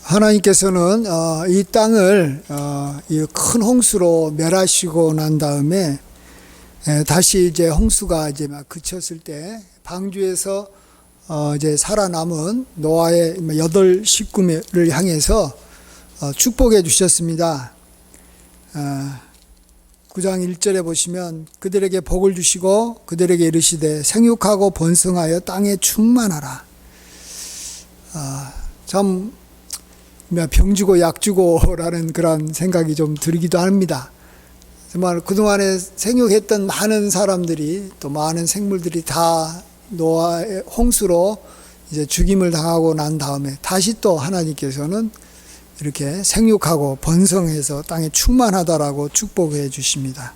하나님께서는 이 땅을 이 큰 홍수로 멸하시고 난 다음에 다시 이제 홍수가 이제 막 그쳤을 때 방주에서 이제 살아남은 노아의 8 식구를 향해서 축복해 주셨습니다. 9장 1절에 보시면 그들에게 복을 주시고 그들에게 이르시되 생육하고 번성하여 땅에 충만하라. 참 병주고 약주고라는 그런 생각이 좀 들기도 합니다. 정말 그동안에 생육했던 많은 사람들이 또 많은 생물들이 다 노아의 홍수로 이제 죽임을 당하고 난 다음에 다시 또 하나님께서는 이렇게 생육하고 번성해서 땅에 충만하다라고 축복해 주십니다.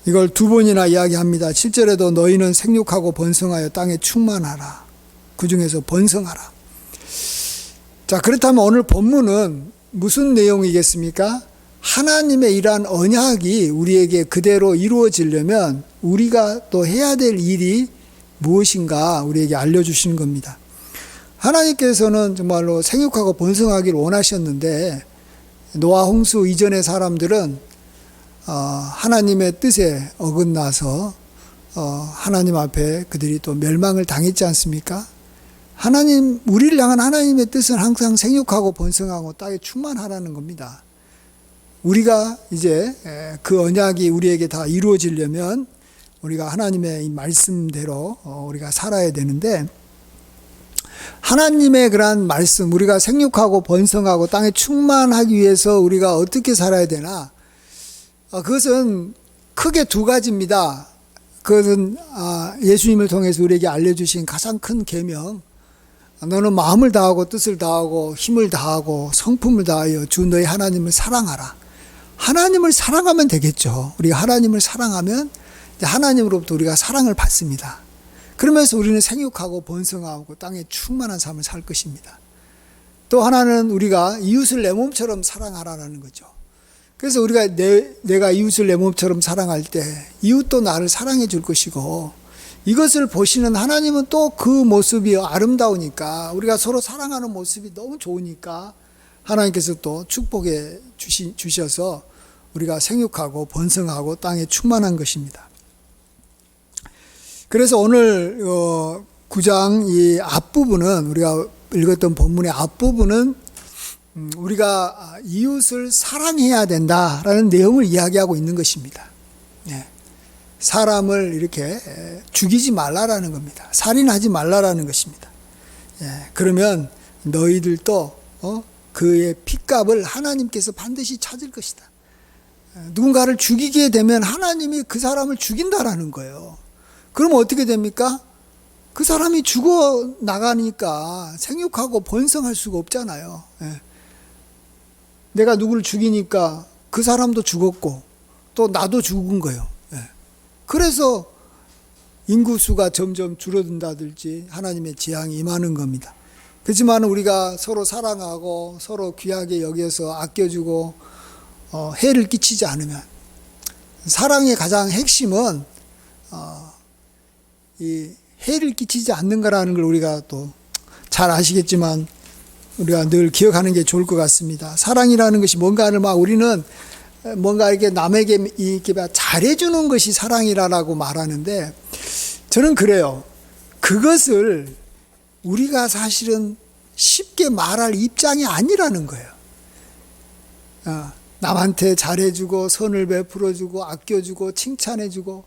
이걸 2번이나 이야기합니다. 7절에도 너희는 생육하고 번성하여 땅에 충만하라. 그 중에서 번성하라. 자, 그렇다면 오늘 본문은 무슨 내용이겠습니까? 하나님의 이러한 언약이 우리에게 그대로 이루어지려면 우리가 또 해야 될 일이 무엇인가 우리에게 알려주시는 겁니다. 하나님께서는 정말로 생육하고 번성하기를 원하셨는데 노아 홍수 이전의 사람들은 하나님의 뜻에 어긋나서 하나님 앞에 그들이 또 멸망을 당했지 않습니까? 우리를 향한 하나님의 뜻은 항상 생육하고 번성하고 땅에 충만하라는 겁니다. 우리가 이제 그 언약이 우리에게 다 이루어지려면 우리가 하나님의 이 말씀대로 우리가 살아야 되는데, 하나님의 그러한 말씀, 우리가 생육하고 번성하고 땅에 충만하기 위해서 우리가 어떻게 살아야 되나? 그것은 크게 2가지입니다. 그것은 예수님을 통해서 우리에게 알려주신 가장 큰 계명, 너는 마음을 다하고 뜻을 다하고 힘을 다하고 성품을 다하여 주 너의 하나님을 사랑하라. 하나님을 사랑하면 되겠죠. 우리가 하나님을 사랑하면 하나님으로부터 우리가 사랑을 받습니다. 그러면서 우리는 생육하고 번성하고 땅에 충만한 삶을 살 것입니다. 또 하나는 우리가 이웃을 내 몸처럼 사랑하라는 거죠. 그래서 우리가 내가 이웃을 내 몸처럼 사랑할 때 이웃도 나를 사랑해 줄 것이고, 이것을 보시는 하나님은 또 그 모습이 아름다우니까, 우리가 서로 사랑하는 모습이 너무 좋으니까 하나님께서 또 축복해 주셔서 우리가 생육하고 번성하고 땅에 충만한 것입니다. 그래서 오늘 9장 이 앞부분은, 우리가 읽었던 본문의 앞부분은 우리가 이웃을 사랑해야 된다라는 내용을 이야기하고 있는 것입니다. 사람을 이렇게 죽이지 말라라는 겁니다. 살인하지 말라라는 것입니다. 그러면 너희들도 그의 핏값을 하나님께서 반드시 찾을 것이다. 누군가를 죽이게 되면 하나님이 그 사람을 죽인다라는 거예요. 그럼 어떻게 됩니까? 그 사람이 죽어 나가니까 생육하고 번성할 수가 없잖아요. 내가 누구를 죽이니까 그 사람도 죽었고 또 나도 죽은 거예요. 그래서 인구수가 점점 줄어든다든지 하나님의 재앙이 임하는 겁니다. 그렇지만 우리가 서로 사랑하고 서로 귀하게 여겨서 아껴주고 해를 끼치지 않으면, 사랑의 가장 핵심은 이 해를 끼치지 않는 거라는 걸 우리가 또 잘 아시겠지만 우리가 늘 기억하는 게 좋을 것 같습니다. 사랑이라는 것이 뭔가를 우리는 뭔가 이렇게 남에게 이렇게 잘해주는 것이 사랑이라고 말하는데, 저는 그래요. 그것을 우리가 사실은 쉽게 말할 입장이 아니라는 거예요. 남한테 잘해주고 선을 베풀어주고 아껴주고 칭찬해주고,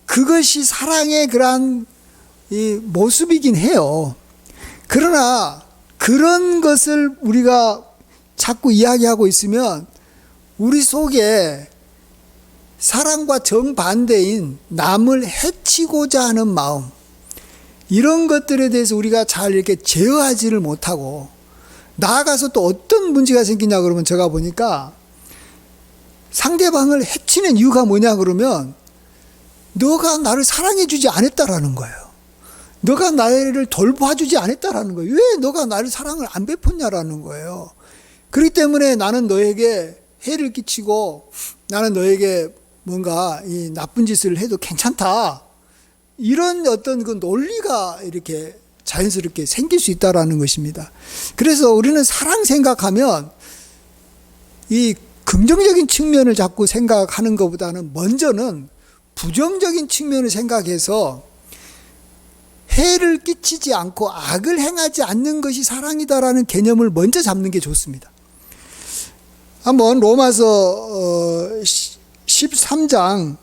그것이 사랑의 그러한 이 모습이긴 해요. 그러나 그런 것을 우리가 자꾸 이야기하고 있으면 우리 속에 사랑과 정반대인 남을 해치고자 하는 마음, 이런 것들에 대해서 우리가 잘 이렇게 제어하지를 못하고, 나아가서 또 어떤 문제가 생기냐 그러면, 제가 보니까 상대방을 해치는 이유가 뭐냐 그러면 너가 나를 사랑해 주지 않았다라는 거예요. 너가 나를 돌봐주지 않았다라는 거예요. 왜 너가 나를 사랑을 안 베푼냐라는 거예요. 그렇기 때문에 나는 너에게 해를 끼치고 나는 너에게 뭔가 이 나쁜 짓을 해도 괜찮다, 이런 어떤 그 논리가 이렇게 자연스럽게 생길 수 있다라는 것입니다. 그래서 우리는 사랑 생각하면 이 긍정적인 측면을 자꾸 생각하는 것보다는 먼저는 부정적인 측면을 생각해서 해를 끼치지 않고 악을 행하지 않는 것이 사랑이다라는 개념을 먼저 잡는 게 좋습니다. 한번 로마서 13장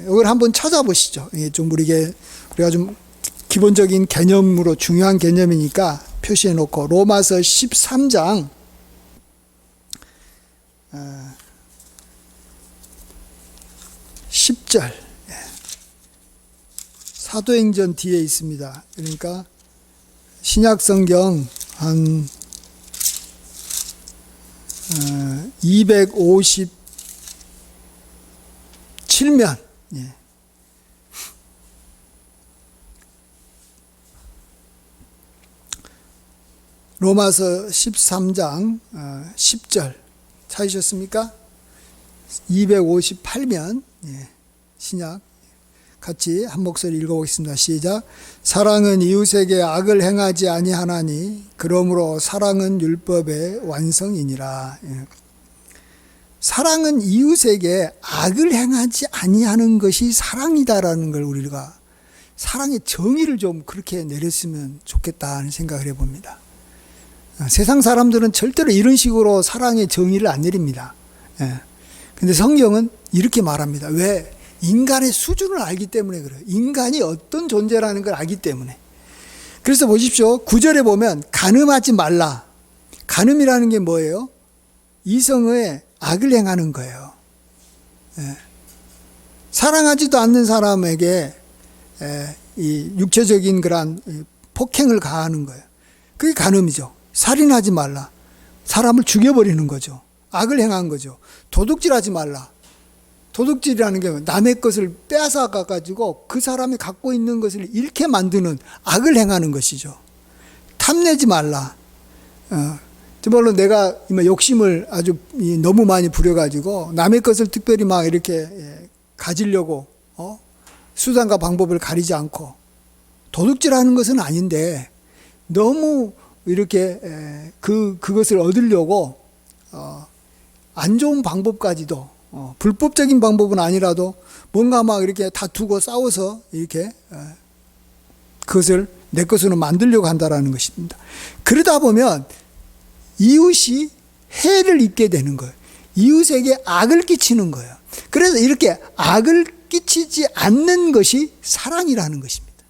이걸 한번 찾아보시죠. 좀 우리가 좀 기본적인 개념으로 중요한 개념이니까 표시해 놓고 로마서 13장 10절 사도행전 뒤에 있습니다. 그러니까 신약성경 한 257면 로마서 13장 10절 찾으셨습니까? 258면 신약 같이 한 목소리 읽어보겠습니다. 시작. 사랑은 이웃에게 악을 행하지 아니하나니 그러므로 사랑은 율법의 완성이니라. 사랑은 이웃에게 악을 행하지 아니하는 것이 사랑이다라는 걸 우리가 사랑의 정의를 좀 그렇게 내렸으면 좋겠다는 생각을 해봅니다. 세상 사람들은 절대로 이런 식으로 사랑의 정의를 안 내립니다. 근데 성경은 이렇게 말합니다. 왜? 인간의 수준을 알기 때문에 그래요. 인간이 어떤 존재라는 걸 알기 때문에. 그래서 보십시오. 9절에 보면 간음하지 말라. 간음이라는 게 뭐예요? 이성의 악을 행하는 거예요. 사랑하지도 않는 사람에게 이 육체적인 그런 폭행을 가하는 거예요. 그게 간음이죠. 살인하지 말라. 사람을 죽여버리는 거죠. 악을 행한 거죠. 도둑질하지 말라. 도둑질이라는 게 남의 것을 빼앗아가 가지고 그 사람이 갖고 있는 것을 잃게 만드는 악을 행하는 것이죠. 탐내지 말라. 정말로 내가 욕심을 아주 너무 많이 부려가지고 남의 것을 특별히 막 이렇게 가지려고 수단과 방법을 가리지 않고 도둑질하는 것은 아닌데 너무 이렇게 그것을 얻으려고 안 좋은 방법까지도 불법적인 방법은 아니라도 뭔가 막 이렇게 다투고 싸워서 이렇게 그것을 내 것으로 만들려고 한다라는 것입니다. 그러다 보면 이웃이 해를 입게 되는 거예요. 이웃에게 악을 끼치는 거예요. 그래서 이렇게 악을 끼치지 않는 것이 사랑이라는 것입니다.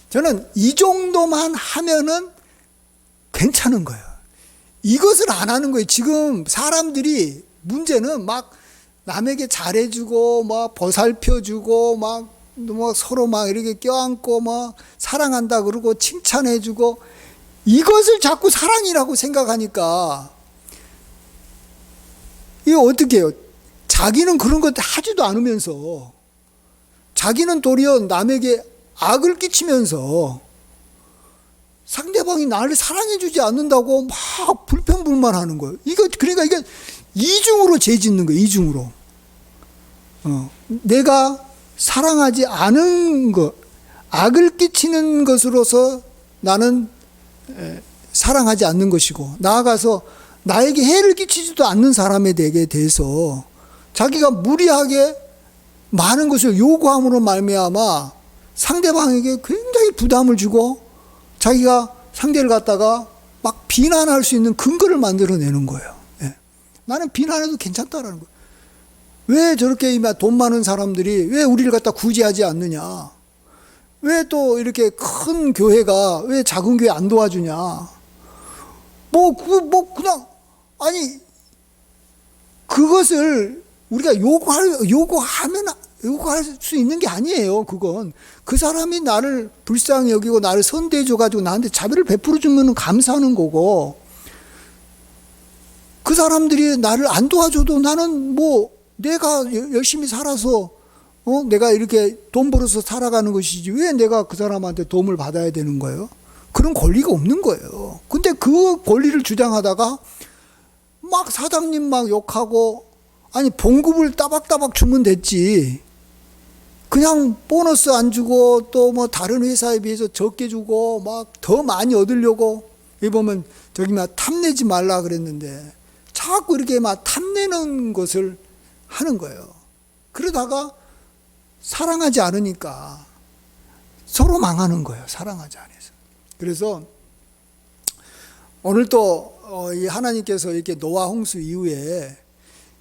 저는 이 정도만 하면은 괜찮은 거예요. 이것을 안 하는 거예요. 지금 사람들이 문제는 막 남에게 잘해주고 막 보살펴주고 막 뭐 서로 막 이렇게 껴안고 막 사랑한다 그러고 칭찬해주고 이것을 자꾸 사랑이라고 생각하니까 이거 어떻게 해요? 자기는 그런 것 하지도 않으면서 자기는 도리어 남에게 악을 끼치면서 상대방이 나를 사랑해주지 않는다고 막 불평불만하는 거예요. 그러니까 이게 이중으로 죄 짓는 거예요. 이중으로. 내가 사랑하지 않은 것, 악을 끼치는 것으로서 나는 사랑하지 않는 것이고 나아가서 나에게 해를 끼치지도 않는 사람에 대해서 자기가 무리하게 많은 것을 요구함으로 말미암아 상대방에게 굉장히 부담을 주고 자기가 상대를 갖다가 막 비난할 수 있는 근거를 만들어내는 거예요. 나는 비난해도 괜찮다라는 거예요. 왜 저렇게 돈 많은 사람들이 왜 우리를 갖다 구제하지 않느냐? 왜 또 이렇게 큰 교회가 왜 작은 교회 안 도와주냐? 그냥, 아니, 그것을 우리가 요구할 수 있는 게 아니에요, 그건. 그 사람이 나를 불쌍히 여기고 나를 선대해줘가지고 나한테 자비를 베풀어주면 감사하는 거고, 그 사람들이 나를 안 도와줘도 나는 내가 열심히 살아서, 내가 이렇게 돈 벌어서 살아가는 것이지, 왜 내가 그 사람한테 도움을 받아야 되는 거예요? 그런 권리가 없는 거예요. 근데 그 권리를 주장하다가 막 사장님 막 욕하고, 아니, 봉급을 따박따박 주면 됐지. 그냥 보너스 안 주고 또 뭐 다른 회사에 비해서 적게 주고 막 더 많이 얻으려고, 여기 보면 저기 막 탐내지 말라 그랬는데 자꾸 이렇게 막 탐내는 것을 하는 거예요. 그러다가 사랑하지 않으니까 서로 망하는 거예요. 사랑하지 않아서. 그래서 오늘 또 이 하나님께서 이렇게 노아 홍수 이후에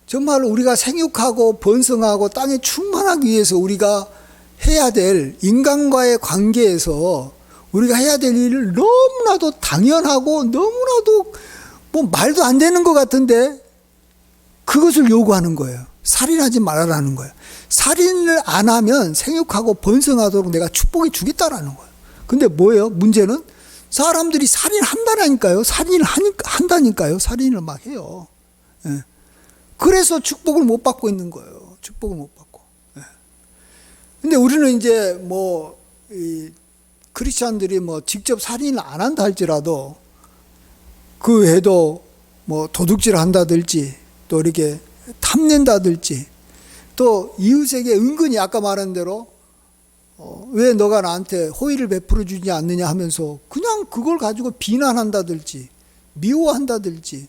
정말 우리가 생육하고 번성하고 땅에 충만하기 위해서 우리가 해야 될, 인간과의 관계에서 우리가 해야 될 일을 너무나도 당연하고 너무나도 뭐 말도 안 되는 것 같은데 그것을 요구하는 거예요. 살인하지 말아라는 거예요. 살인을 안 하면 생육하고 번성하도록 내가 축복해 주겠다라는 거예요. 근데 뭐예요? 문제는 사람들이 살인한다니까요. 살인을 한다니까요. 살인을 막 해요. 예. 그래서 축복을 못 받고 있는 거예요. 축복을 못 받고. 예. 근데 우리는 이제 뭐, 이 크리스찬들이 뭐 직접 살인을 안 한다 할지라도 그 외에도 뭐 도둑질 한다든지 또 이렇게 탐낸다든지 또 이웃에게 은근히 아까 말한 대로 왜 너가 나한테 호의를 베풀어 주지 않느냐 하면서 그냥 그걸 가지고 비난한다든지 미워한다든지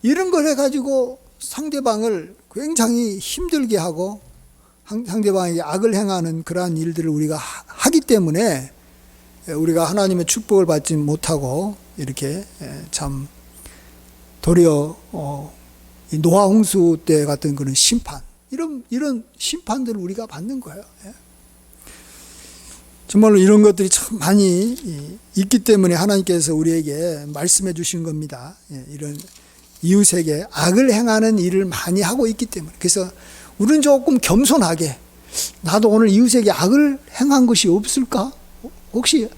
이런 걸 해가지고 상대방을 굉장히 힘들게 하고 상대방에게 악을 행하는 그러한 일들을 우리가 하기 때문에 우리가 하나님의 축복을 받지 못하고 이렇게 참 도리어 이 노아 홍수 때 같은 그런 심판, 이런 심판들을 우리가 받는 거예요. 정말로 이런 것들이 참 많이 있기 때문에 하나님께서 우리에게 말씀해 주신 겁니다. 이런 이웃에게 악을 행하는 일을 많이 하고 있기 때문에. 그래서 우리는 조금 겸손하게, 나도 오늘 이웃에게 악을 행한 것이 없을까? 혹시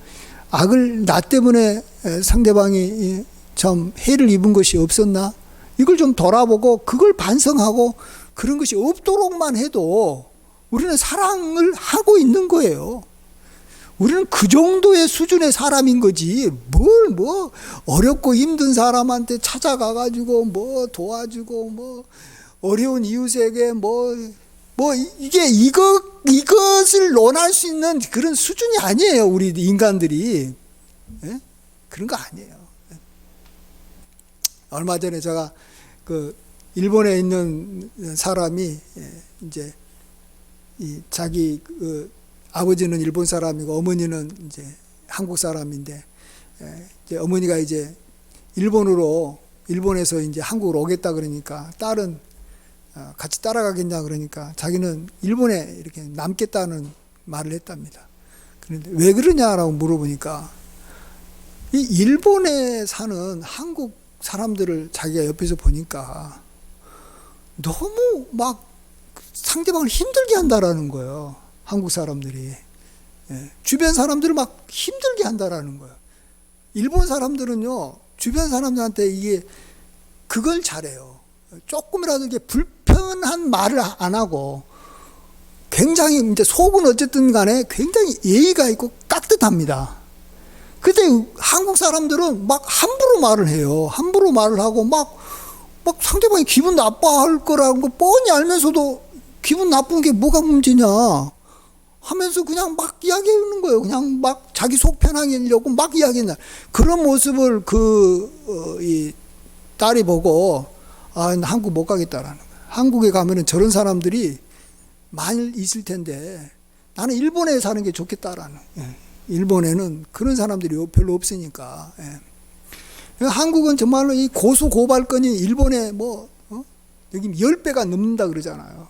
악을 나 때문에 상대방이 참 해를 입은 것이 없었나? 이걸 좀 돌아보고 그걸 반성하고 그런 것이 없도록만 해도 우리는 사랑을 하고 있는 거예요. 우리는 그 정도의 수준의 사람인 거지, 뭘 뭐 어렵고 힘든 사람한테 찾아가가지고 뭐 도와주고 뭐 어려운 이웃에게 뭐 이게 이것을 논할 수 있는 그런 수준이 아니에요. 우리 인간들이. 예? 그런 거 아니에요. 얼마 전에 제가 그 일본에 있는 사람이 이제 이 자기 그 아버지는 일본 사람이고 어머니는 이제 한국 사람인데, 이제 어머니가 이제 일본에서 이제 한국으로 오겠다 그러니까 딸은 같이 따라가겠냐 그러니까 자기는 일본에 이렇게 남겠다는 말을 했답니다. 그런데 왜 그러냐라고 물어보니까 이 일본에 사는 한국 사람들을 자기가 옆에서 보니까 너무 막 상대방을 힘들게 한다라는 거예요. 한국 사람들이. 주변 사람들을 막 힘들게 한다라는 거예요. 일본 사람들은요, 주변 사람들한테 이게 그걸 잘해요. 조금이라도 이게 불편한 말을 안 하고 굉장히 이제 속은 어쨌든 간에 굉장히 예의가 있고 깍듯합니다. 근데 한국 사람들은 막 함부로 말을 해요. 함부로 말을 하고 막 상대방이 기분 나빠할 거라는 거 뻔히 알면서도 기분 나쁜 게 뭐가 문제냐 하면서 그냥 막 이야기하는 거예요. 그냥 막 자기 속 편하게 하려고 막 이야기하는 그런 모습을 이 딸이 보고 나 한국 못 가겠다라는 거예요. 한국에 가면은 저런 사람들이 많이 있을 텐데 나는 일본에 사는 게 좋겠다라는. 일본에는 그런 사람들이 별로 없으니까. 한국은 정말로 이 고소 고발건이 일본에 여기 10배가 넘는다 그러잖아요.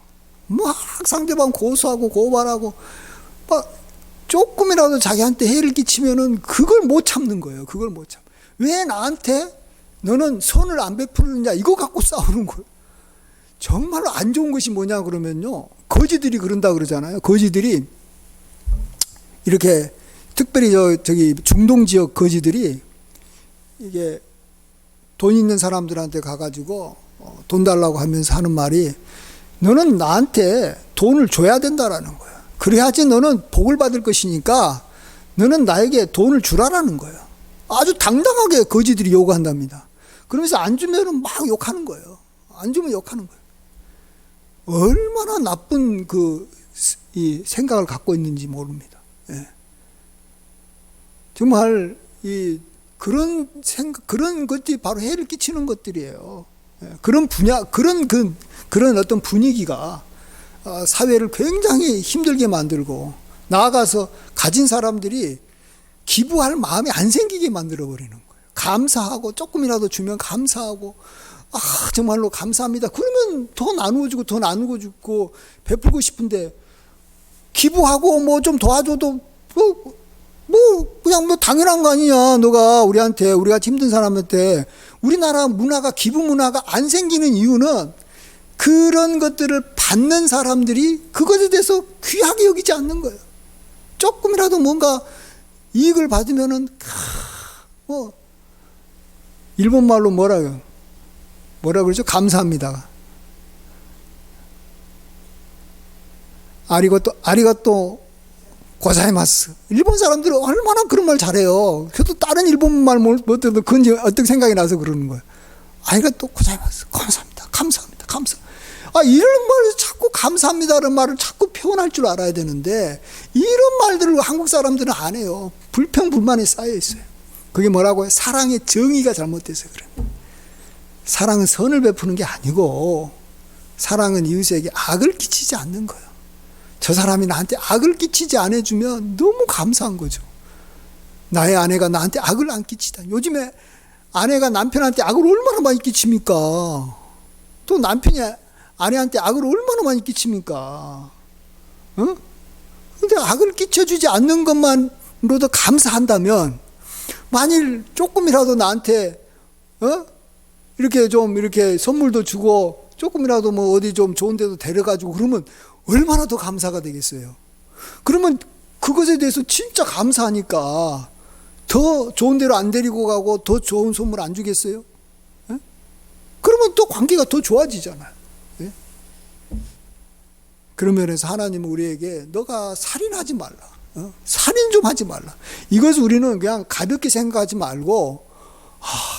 막 상대방 고소하고 고발하고 막 조금이라도 자기한테 해를 끼치면은 그걸 못 참는 거예요. 그걸 못 참. 왜 나한테 너는 선을 안 베푸느냐 이거 갖고 싸우는 거예요. 정말로 안 좋은 것이 뭐냐 그러면요, 거지들이 그런다 그러잖아요. 거지들이 이렇게 특별히 저기 중동 지역 거지들이 이게 돈 있는 사람들한테 가가지고 돈 달라고 하면서 하는 말이 너는 나한테 돈을 줘야 된다라는 거예요. 그래야지 너는 복을 받을 것이니까 너는 나에게 돈을 주라라는 거예요. 아주 당당하게 거지들이 요구한답니다. 그러면서 안 주면은 막 욕하는 거예요. 안 주면 욕하는 거예요. 얼마나 나쁜 그 이 생각을 갖고 있는지 모릅니다. 예. 정말 그런 생각, 그런 것들이 바로 해를 끼치는 것들이에요. 예. 그런 분야, 그런 어떤 분위기가 사회를 굉장히 힘들게 만들고, 나아가서 가진 사람들이 기부할 마음이 안 생기게 만들어 버리는 거예요. 감사하고, 조금이라도 주면 감사하고, 정말로 감사합니다. 그러면 더 나누어주고 더 나누어주고 베풀고 싶은데, 기부하고 뭐 좀 도와줘도 그냥 당연한 거 아니냐. 너가 우리가 힘든 사람한테. 우리나라 문화가, 기부 문화가 안 생기는 이유는 그런 것들을 받는 사람들이 그것에 대해서 귀하게 여기지 않는 거예요. 조금이라도 뭔가 이익을 받으면은 일본 말로 뭐라 그러죠? 감사합니다. 아리가또 고자이마스. 일본 사람들은 얼마나 그런 말 잘해요. 저도 다른 일본 말 못 들어도 그건 어떤 생각이 나서 그러는 거예요. 아리가또 고자이마스. 감사합니다. 이런 말을 자꾸 감사합니다라는 말을 자꾸 표현할 줄 알아야 되는데, 이런 말들을 한국 사람들은 안 해요. 불평불만이 쌓여 있어요. 그게 뭐라고요? 사랑의 정의가 잘못돼서 그래요. 사랑은 선을 베푸는 게 아니고, 사랑은 이웃에게 악을 끼치지 않는 거예요. 저 사람이 나한테 악을 끼치지 않아주면 너무 감사한 거죠. 나의 아내가 나한테 악을 안 끼치다. 요즘에 아내가 남편한테 악을 얼마나 많이 끼칩니까? 또 남편이 아내한테 악을 얼마나 많이 끼칩니까? 근데 악을 끼쳐주지 않는 것만으로도 감사한다면, 만일 조금이라도 나한테 이렇게 선물도 주고 조금이라도 뭐 어디 좀 좋은 데도 데려가지고 그러면 얼마나 더 감사가 되겠어요. 그러면 그것에 대해서 진짜 감사하니까 더 좋은 데로 안 데리고 가고 더 좋은 선물 안 주겠어요? 그러면 또 관계가 더 좋아지잖아요. 그런 면에서 하나님은 우리에게 너가 살인하지 말라. 살인 좀 하지 말라. 이것을 우리는 그냥 가볍게 생각하지 말고,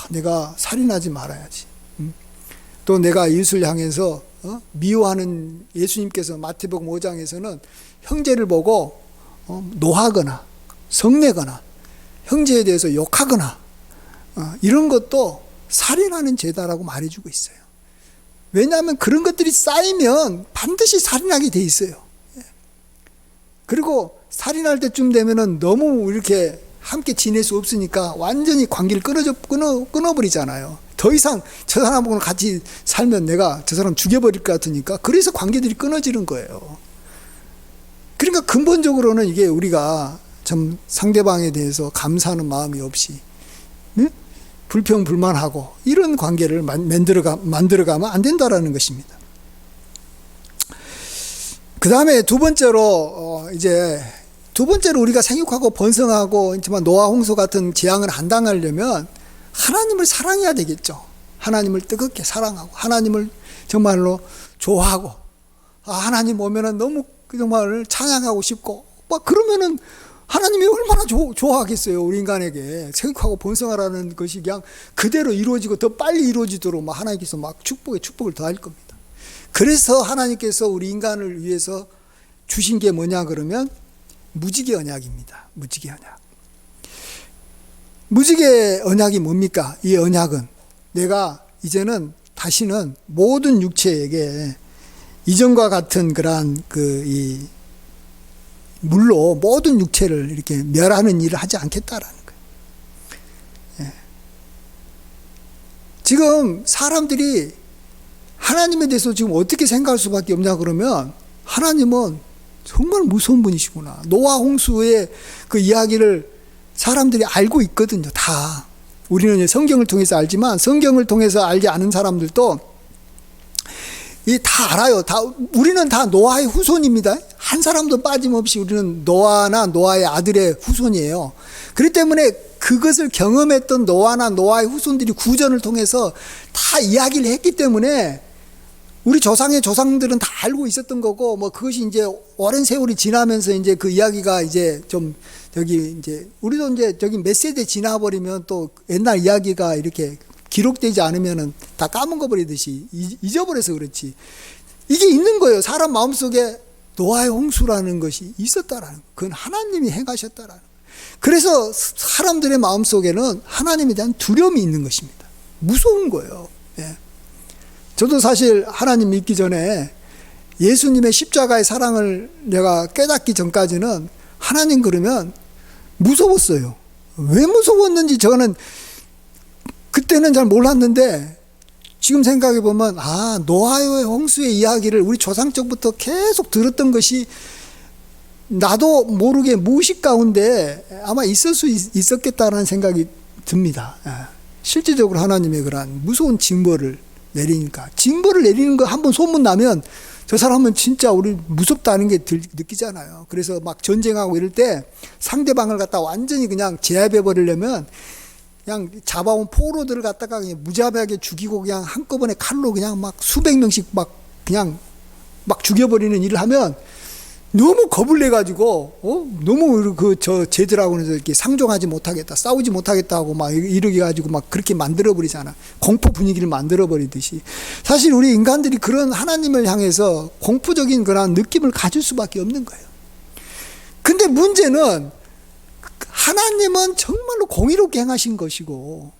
내가 살인하지 말아야지. 또 내가 이웃을 향해서 미워하는, 예수님께서 마태복음 5장에서는 형제를 보고 노하거나 성내거나 형제에 대해서 욕하거나 이런 것도 살인하는 죄다라고 말해주고 있어요. 왜냐하면 그런 것들이 쌓이면 반드시 살인하게 돼 있어요. 그리고 살인할 때쯤 되면은 너무 이렇게 함께 지낼 수 없으니까 완전히 관계를 끊어버리잖아요. 더 이상 저 사람하고는 같이 살면 내가 저 사람 죽여버릴 것 같으니까, 그래서 관계들이 끊어지는 거예요. 그러니까 근본적으로는 이게 우리가 좀 상대방에 대해서 감사하는 마음이 없이 불평불만하고 이런 관계를 만들어가면 안 된다라는 것입니다. 그 다음에 두 번째로 우리가 생육하고 번성하고 노아 홍수 같은 재앙을 안 당하려면 하나님을 사랑해야 되겠죠. 하나님을 뜨겁게 사랑하고 하나님을 정말로 좋아하고, 하나님 오면은 너무 정말 찬양하고 싶고, 그러면은 하나님이 얼마나 좋아하겠어요. 우리 인간에게 생육하고 번성하라는 것이 그냥 그대로 이루어지고 더 빨리 이루어지도록 하나님께서 축복을 더할 겁니다. 그래서 하나님께서 우리 인간을 위해서 주신 게 뭐냐 그러면 무지개 언약입니다. 무지개 언약. 무지개 언약이 뭡니까? 이 언약은 내가 이제는 다시는 모든 육체에게 이전과 같은 그러한 이 물로 모든 육체를 이렇게 멸하는 일을 하지 않겠다라는 거예요. 지금 사람들이 하나님에 대해서 지금 어떻게 생각할 수밖에 없냐 그러면, 하나님은 정말 무서운 분이시구나. 노아 홍수의 그 이야기를 사람들이 알고 있거든요. 다. 우리는 성경을 통해서 알지만 성경을 통해서 알지 않은 사람들도 다 알아요. 우리는 다 노아의 후손입니다. 한 사람도 빠짐없이 우리는 노아나 노아의 아들의 후손이에요. 그렇기 때문에 그것을 경험했던 노아나 노아의 후손들이 구전을 통해서 다 이야기를 했기 때문에 우리 조상의 조상들은 다 알고 있었던 거고, 그것이 이제 오랜 세월이 지나면서 이제 그 이야기가 이제 좀 우리도 이제 몇 세대 지나버리면 또 옛날 이야기가 이렇게 기록되지 않으면은 다 까먹어 버리듯이 잊어버려서 그렇지. 이게 있는 거예요. 사람 마음속에 노아의 홍수라는 것이 있었다라는 거. 그건 하나님이 행하셨다라는 거. 그래서 사람들의 마음속에는 하나님에 대한 두려움이 있는 것입니다. 무서운 거예요. 예. 저도 사실 하나님 믿기 전에 예수님의 십자가의 사랑을 내가 깨닫기 전까지는 하나님 그러면 무서웠어요. 왜 무서웠는지 저는 그때는 잘 몰랐는데 지금 생각해 보면 노아의 홍수의 이야기를 우리 조상 때부터 계속 들었던 것이 나도 모르게 무의식 가운데 아마 있을 수 있었겠다라는 생각이 듭니다. 실질적으로 하나님의 그러한 무서운 징벌을 내리니까, 징벌을 내리는 거 한번 소문 나면 저 사람은 진짜 우리 무섭다는 게 느끼잖아요. 그래서 막 전쟁하고 이럴 때 상대방을 갖다 완전히 그냥 제압해 버리려면 그냥 잡아온 포로들을 갖다가 그냥 무자비하게 죽이고 그냥 한꺼번에 칼로 그냥 막 수백 명씩 막 그냥 막 죽여버리는 일을 하면 너무 겁을 내가지고, 너무 저 쟤들하고는 이렇게 상종하지 못하겠다, 싸우지 못하겠다 하고 막 이러게 가지고 막 그렇게 만들어버리잖아. 공포 분위기를 만들어버리듯이. 사실 우리 인간들이 그런 하나님을 향해서 공포적인 그런 느낌을 가질 수밖에 없는 거예요. 근데 문제는 하나님은 정말로 공의롭게 행하신 것이고,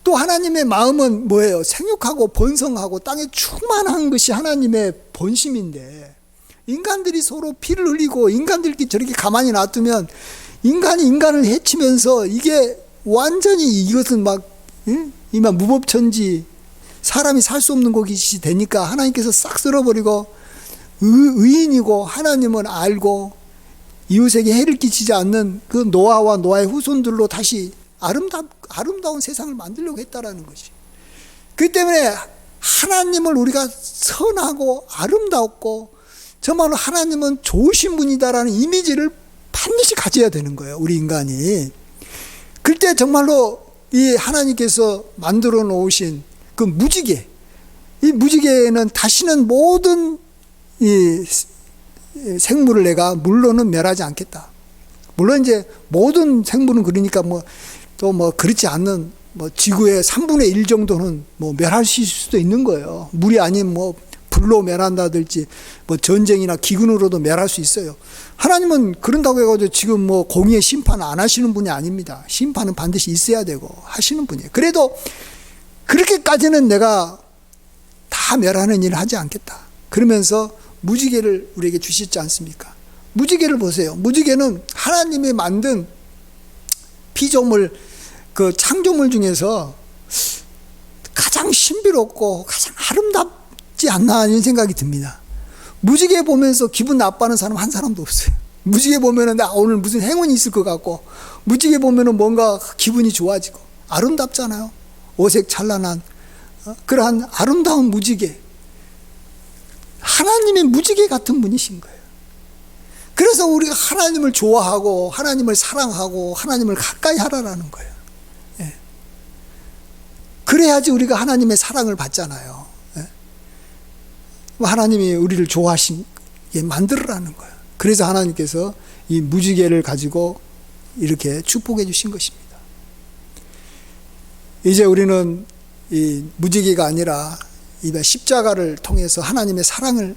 또 하나님의 마음은 뭐예요? 생육하고 번성하고 땅에 충만한 것이 하나님의 본심인데, 인간들이 서로 피를 흘리고 인간들끼리 저렇게 가만히 놔두면 인간이 인간을 해치면서 이게 완전히 이것은 막 이만 무법천지, 사람이 살 수 없는 곳이 되니까 하나님께서 싹 쓸어버리고, 의인이고 하나님은 알고 이웃에게 해를 끼치지 않는 그 노아와 노아의 후손들로 다시 아름다운 세상을 만들려고 했다라는 것이. 그렇기 때문에 하나님을 우리가 선하고 아름답고 정말로 하나님은 좋으신 분이다라는 이미지를 반드시 가져야 되는 거예요, 우리 인간이. 그때 정말로 이 하나님께서 만들어 놓으신 그 무지개, 이 무지개는 다시는 모든 이 생물을 내가 물로는 멸하지 않겠다. 물론 이제 모든 생물은 그러니까 또 그렇지 않는 지구의 3분의 1 정도는 멸할 수도 있는 거예요. 물이 아닌 불로 멸한다든지 전쟁이나 기근으로도 멸할 수 있어요. 하나님은 그런다고 해가지고 지금 공의의 심판 안 하시는 분이 아닙니다. 심판은 반드시 있어야 되고 하시는 분이에요. 그래도 그렇게까지는 내가 다 멸하는 일을 하지 않겠다. 그러면서 무지개를 우리에게 주시지 않습니까? 무지개를 보세요. 무지개는 하나님이 만든 피조물, 그 창조물 중에서 가장 신비롭고 가장 아름답지 않나 이런 생각이 듭니다. 무지개 보면서 기분 나빠하는 사람 한 사람도 없어요. 무지개 보면은 나 오늘 무슨 행운이 있을 것 같고, 무지개 보면은 뭔가 기분이 좋아지고, 아름답잖아요. 오색 찬란한 그러한 아름다운 무지개. 하나님의 무지개 같은 분이신 거예요. 그래서 우리가 하나님을 좋아하고 하나님을 사랑하고 하나님을 가까이 하라라는 거예요. 예. 그래야지 우리가 하나님의 사랑을 받잖아요. 예. 하나님이 우리를 좋아하시게 만들으라는 거예요. 그래서 하나님께서 이 무지개를 가지고 이렇게 축복해 주신 것입니다. 이제 우리는 이 무지개가 아니라 이 십자가를 통해서 하나님의 사랑을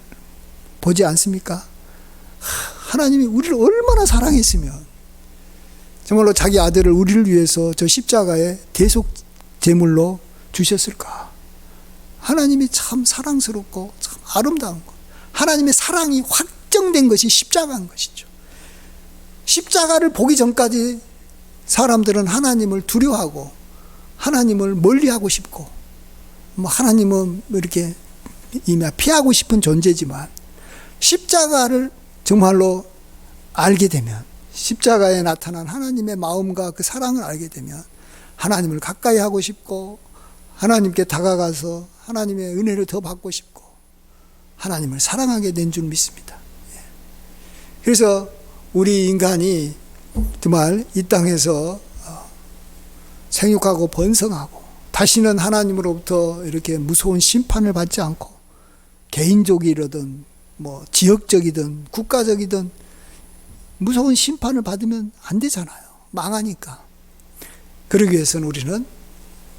보지 않습니까? 하나님이 우리를 얼마나 사랑했으면 정말로 자기 아들을 우리를 위해서 저 십자가에 대속 제물로 주셨을까? 하나님이 참 사랑스럽고 참 아름다운 것. 하나님의 사랑이 확정된 것이 십자가인 것이죠. 십자가를 보기 전까지 사람들은 하나님을 두려워하고 하나님을 멀리하고 싶고 하나님은 이렇게 피하고 싶은 존재지만, 십자가를 정말로 알게 되면, 십자가에 나타난 하나님의 마음과 그 사랑을 알게 되면 하나님을 가까이 하고 싶고 하나님께 다가가서 하나님의 은혜를 더 받고 싶고 하나님을 사랑하게 된 줄 믿습니다. 그래서 우리 인간이 정말 이 땅에서 생육하고 번성하고 다시는 하나님으로부터 이렇게 무서운 심판을 받지 않고 개인적이든 지역적이든 국가적이든 무서운 심판을 받으면 안 되잖아요. 망하니까. 그러기 위해서는 우리는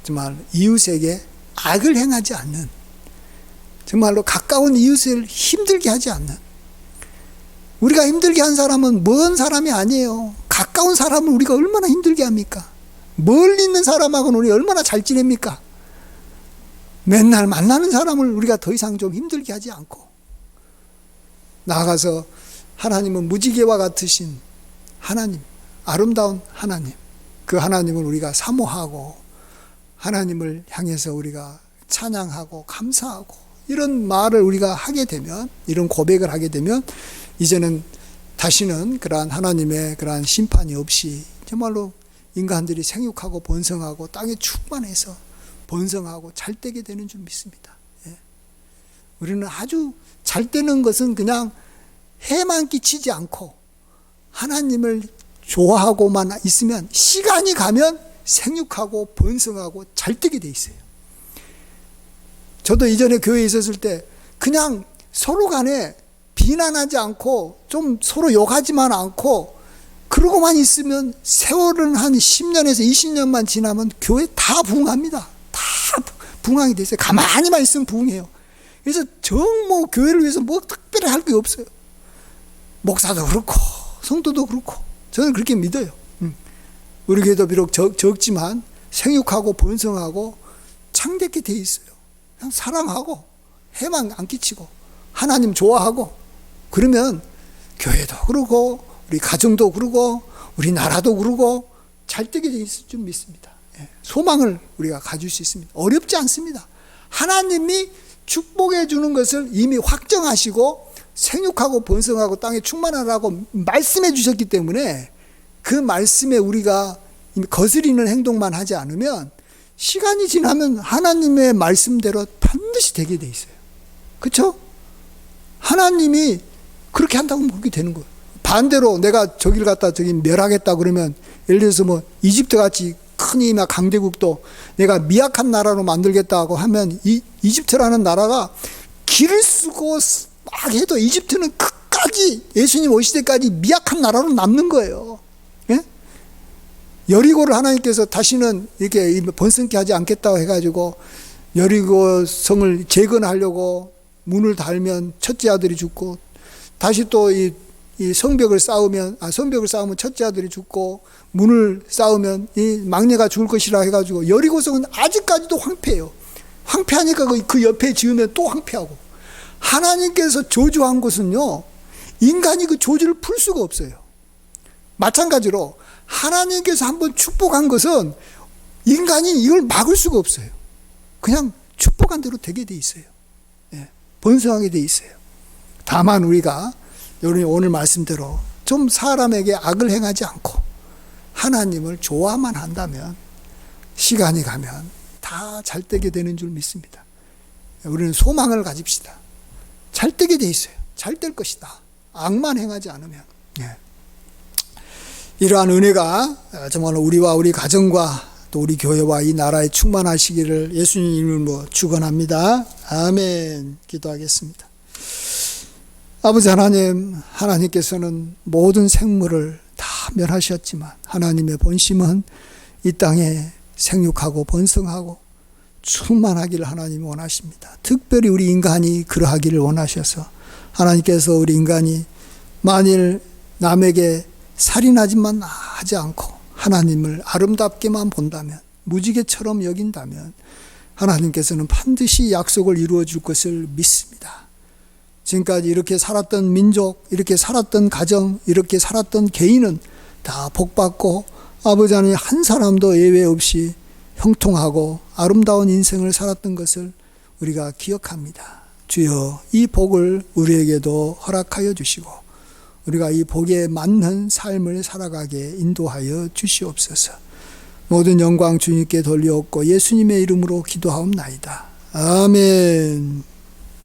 정말 이웃에게 악을 행하지 않는, 정말로 가까운 이웃을 힘들게 하지 않는, 우리가 힘들게 한 사람은 먼 사람이 아니에요. 가까운 사람을 우리가 얼마나 힘들게 합니까? 멀리 있는 사람하고는 우리 얼마나 잘 지냅니까? 맨날 만나는 사람을 우리가 더 이상 좀 힘들게 하지 않고, 나아가서 하나님은 무지개와 같으신 하나님, 아름다운 하나님, 그 하나님을 우리가 사모하고 하나님을 향해서 우리가 찬양하고 감사하고 이런 말을 우리가 하게 되면, 이런 고백을 하게 되면 이제는 다시는 그러한 하나님의 그러한 심판이 없이 정말로 인간들이 생육하고 번성하고 땅에 충만해서 번성하고 잘되게 되는 줄 믿습니다. 예. 우리는 아주 잘되는 것은 그냥 해만 끼치지 않고 하나님을 좋아하고만 있으면 시간이 가면 생육하고 번성하고 잘되게 돼 있어요. 저도 이전에 교회에 있었을 때 그냥 서로 간에 비난하지 않고 좀 서로 욕하지만 않고 그러고만 있으면 세월은 한 10년에서 20년만 지나면 교회 다 부흥합니다. 다 부흥하게 돼 있어요. 가만히만 있으면 부흥해요. 그래서 뭐 교회를 위해서 뭐 특별히 할 게 없어요. 목사도 그렇고 성도도 그렇고 저는 그렇게 믿어요. 우리 교회도 비록 적지만 생육하고 번성하고 창대케 돼 있어요. 그냥 사랑하고 해만 안 끼치고 하나님 좋아하고 그러면 교회도 그러고 우리 가정도 그러고 우리 나라도 그러고 잘되게 돼 있을 줄 믿습니다. 소망을 우리가 가질 수 있습니다. 어렵지 않습니다. 하나님이 축복해 주는 것을 이미 확정하시고 생육하고 번성하고 땅에 충만하라고 말씀해 주셨기 때문에 그 말씀에 우리가 거스리는 행동만 하지 않으면 시간이 지나면 하나님의 말씀대로 반드시 되게 돼 있어요. 그렇죠? 하나님이 그렇게 한다고 그렇게 되는 거예요. 반대로 내가 저길 갖다 저기 멸하겠다 그러면, 예를 들어서 뭐 이집트 같이 큰 힘이나 강대국도 내가 미약한 나라로 만들겠다고 하면 이집트라는 나라가 길을 쓰고 막 해도 이집트는 끝까지 예수님 오실 때까지 미약한 나라로 남는 거예요. 예? 여리고를 하나님께서 다시는 이렇게 번성케 하지 않겠다고 해가지고 여리고 성을 재건하려고 문을 달면 첫째 아들이 죽고, 다시 또 이 성벽을 쌓으면 첫째 아들이 죽고, 문을 쌓으면 이 막내가 죽을 것이라 해가지고 여리고성은 아직까지도 황폐해요. 황폐하니까 그 옆에 지으면 또 황폐하고. 하나님께서 저주한 것은요, 인간이 그 저주를 풀 수가 없어요. 마찬가지로 하나님께서 한번 축복한 것은 인간이 이걸 막을 수가 없어요. 그냥 축복한 대로 되게 돼 있어요. 예, 번성하게 돼 있어요. 다만 우리가 오늘 말씀대로 좀 사람에게 악을 행하지 않고 하나님을 좋아만 한다면 시간이 가면 다 잘되게 되는 줄 믿습니다. 우리는 소망을 가집시다. 잘되게 돼 있어요. 잘될 것이다. 악만 행하지 않으면. 예. 이러한 은혜가 정말 우리와 우리 가정과 또 우리 교회와 이 나라에 충만하시기를 예수님 이름으로 축원합니다. 아멘. 기도하겠습니다. 아버지 하나님, 하나님께서는 모든 생물을 다 멸하셨지만 하나님의 본심은 이 땅에 생육하고 번성하고 충만하기를 하나님이 원하십니다. 특별히 우리 인간이 그러하기를 원하셔서 하나님께서 우리 인간이 만일 남에게 살인하지만 하지 않고 하나님을 아름답게만 본다면, 무지개처럼 여긴다면 하나님께서는 반드시 약속을 이루어 줄 것을 믿습니다. 지금까지 이렇게 살았던 민족, 이렇게 살았던 가정, 이렇게 살았던 개인은 다 복받고 아버지 하나님 한 사람도 예외 없이 형통하고 아름다운 인생을 살았던 것을 우리가 기억합니다. 주여, 이 복을 우리에게도 허락하여 주시고 우리가 이 복에 맞는 삶을 살아가게 인도하여 주시옵소서. 모든 영광 주님께 돌려옵고 예수님의 이름으로 기도하옵나이다. 아멘.